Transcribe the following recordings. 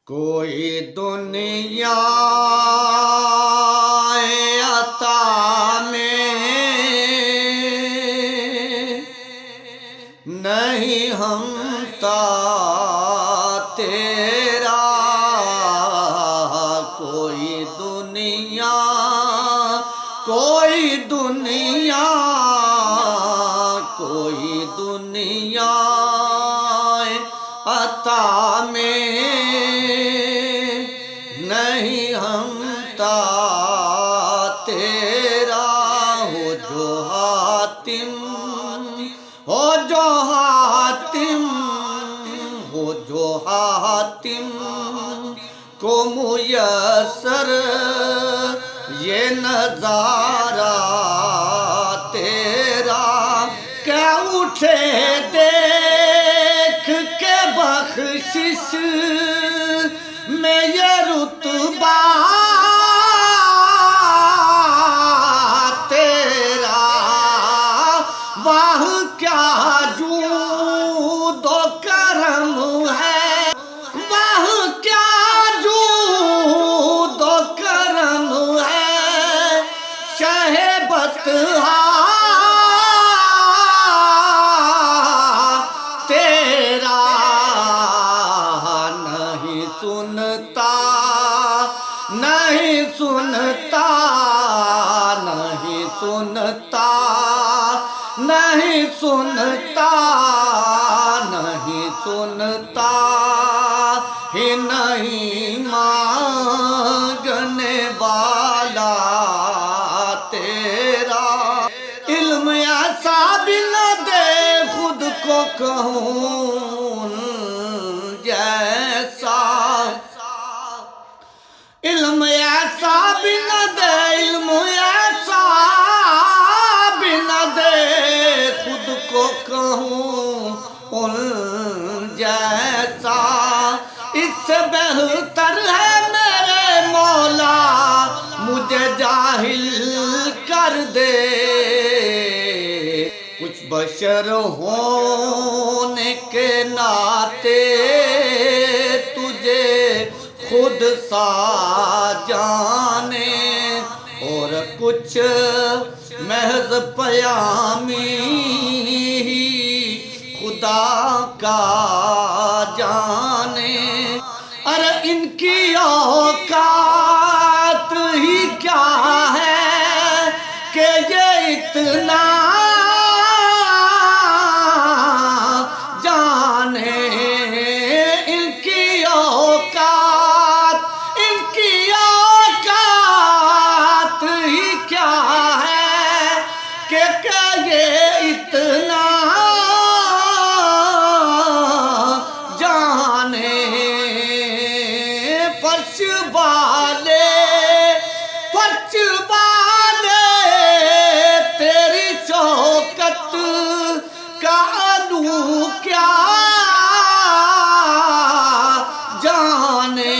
کوئی دنیا عطا میں نہیں ہمتا تیرا، کوئی دنیا کوئی دنیا کوئی دنیا عطا میں نہیں ہمتا تیرا، ہو جو حاتم ہو جو حاتم ہو جو حاتم کو میسر یہ نظارہ تیرا، کہ اٹھے دیکھ کے بخشش میں یہ رتبہ تیرا، واہ کیا جود و کرم ہے، واہ کیا جود و کرم ہے، شہ بطحا تیرا، نہیں سنتا نہیں سنتا نہیں سنتا نہیں سنتا نہیں سنتا ہی نہیں مانگنے والا تیرا، علم ایسا بھی نہ دے خود کو کہوں جیسا، علم ایسا بھی نہ دے علم ایسا بھی نہ دے خود کو کہوں ان جیسا، اس سے بہتر ہے میرے مولا مجھے جاہل کر دے، کچھ بشر ہونے کے ناطے تجھے خود سا جانے، اور کچھ محض پیامی خدا کا جانے، ارے ان کی اوقات ہی کیا ہے کہ یہ اتنا جانے، ان کی اوقات ہی کیا ہے کہ یہ اتنا جانے، فرش والے تیری شوکت کا علو کیا جانے،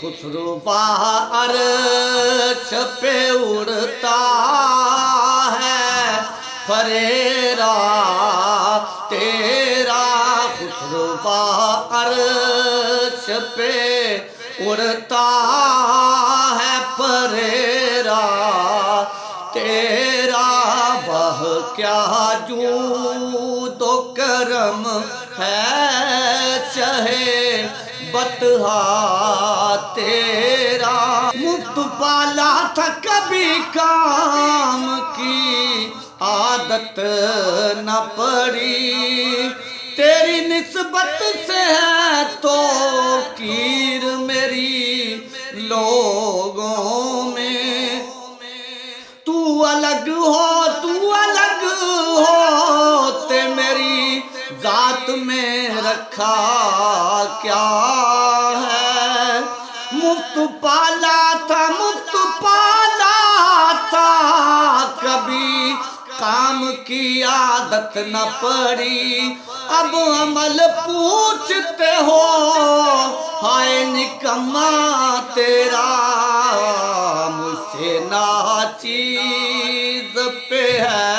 خسرو عرش پہ اڑتا ہے پریرا تیرا، خسرو عرش پہ اڑتا ہے پریرا تیرا، وہ کیا جود و کرم ہے شہ بطحا تیرا، مفت پالا تھا کبھی کام کی عادت نہ پڑی، تیری نسبت سے ہے توقیر میری لوگوں میں، تو الگ ہوتے میری ذات میں رکھا کیا ہے، مفت پالا تھا کبھی کام کی عادت نہ پڑی، اب عمل پوچھتے ہو ہائے نکما تیرا، مجھ سے ناچیز پہ ہے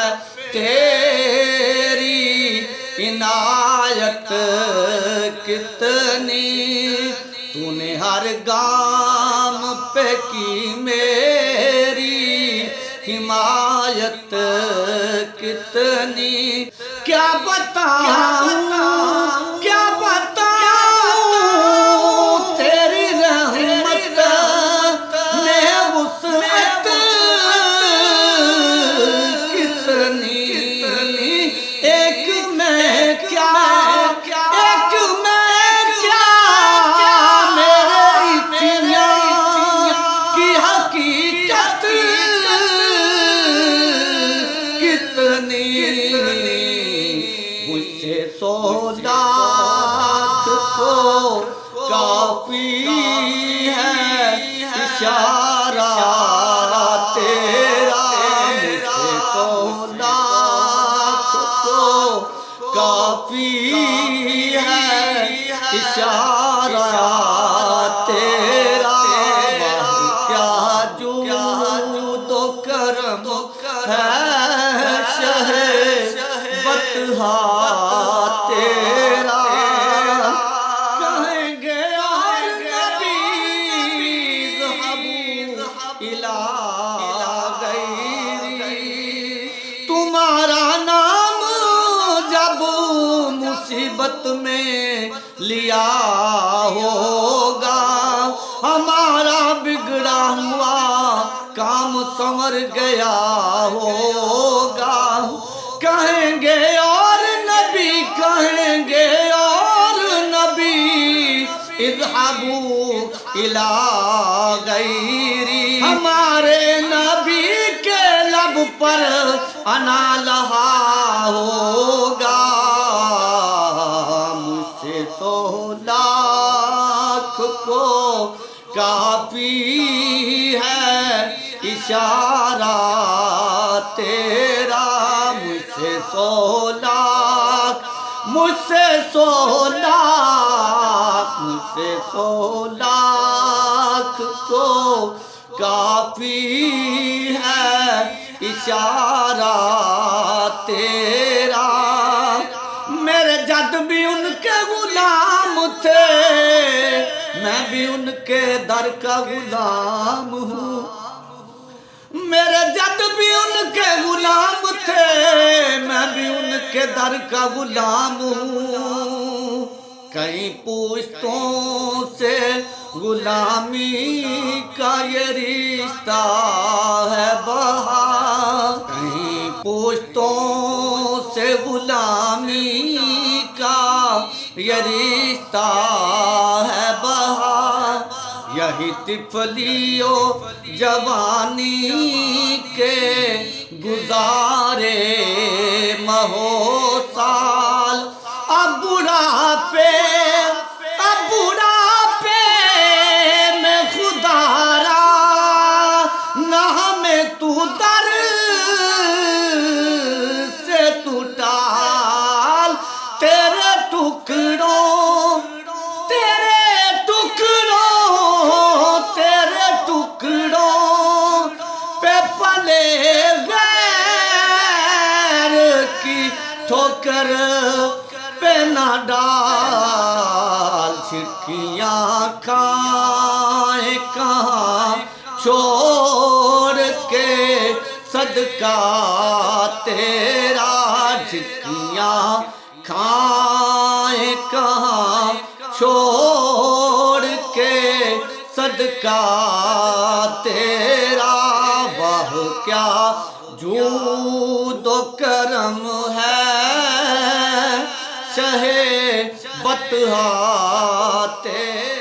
تیری عنایت کتنی تو نے ہر گام پہ کی میری حمایت کتنی کیا بتاؤں کیا بتاؤں تیری رحمت نے وسعت کتنی ایک میں کیا میرے اتیاں کی حقیقت کتنی مجھ سے 100 لاکھ کو کافی ہے اشارہ تیرا مجھ سے 100 لاکھ کو کافی ہے اشارہ تیرا کیا جود و کرم ہے شہ بطحا تیرا کہیں گے اور نبی ذہبوا الی غیری تمہارا نام جب مصیبت میں لیا ہوگا ہمارا بگڑا ہوا کام سنور گیا ہوگا کہیں گے اور نبی اذهبوا الی غیری ہمارے نبی کے لب پر انا لہا ہوگا مجھ سے 100 لاکھ کو کافی ہے اشارہ تیرا مجھ سے 100 لاکھ مجھ سے 100 لاکھ کو کافی ہے اشارہ تیرا میرے جد بھی ان کے غلام تھے میں بھی ان کے در کا غلام ہوں میرے جد بھی ان کے غلام تھے میں بھی ان کے در کا غلام ہوں کئی پشتوں سے غلامی کا یہ رشتہ ہے بہا کئی پشتوں سے غلامی کا یہ رشتہ ہے بہا یہی طفلی و جوانی کے گزارے مہو سال اب بڑھاپے میں خدا را نہ ہمیں تو در سے تو ٹال تیرے ٹکڑوں پہ پلے غیر کی ٹھوکر پہ نہ ڈال چھٹکیاں کھائیں کہاں چھوڑ کے صدقہ تیرا چھٹکیاں کھائیں کہاں چھوڑ کے صدقہ تیرا واہ کیا جود و کرم ہے شہ بطحا تیرا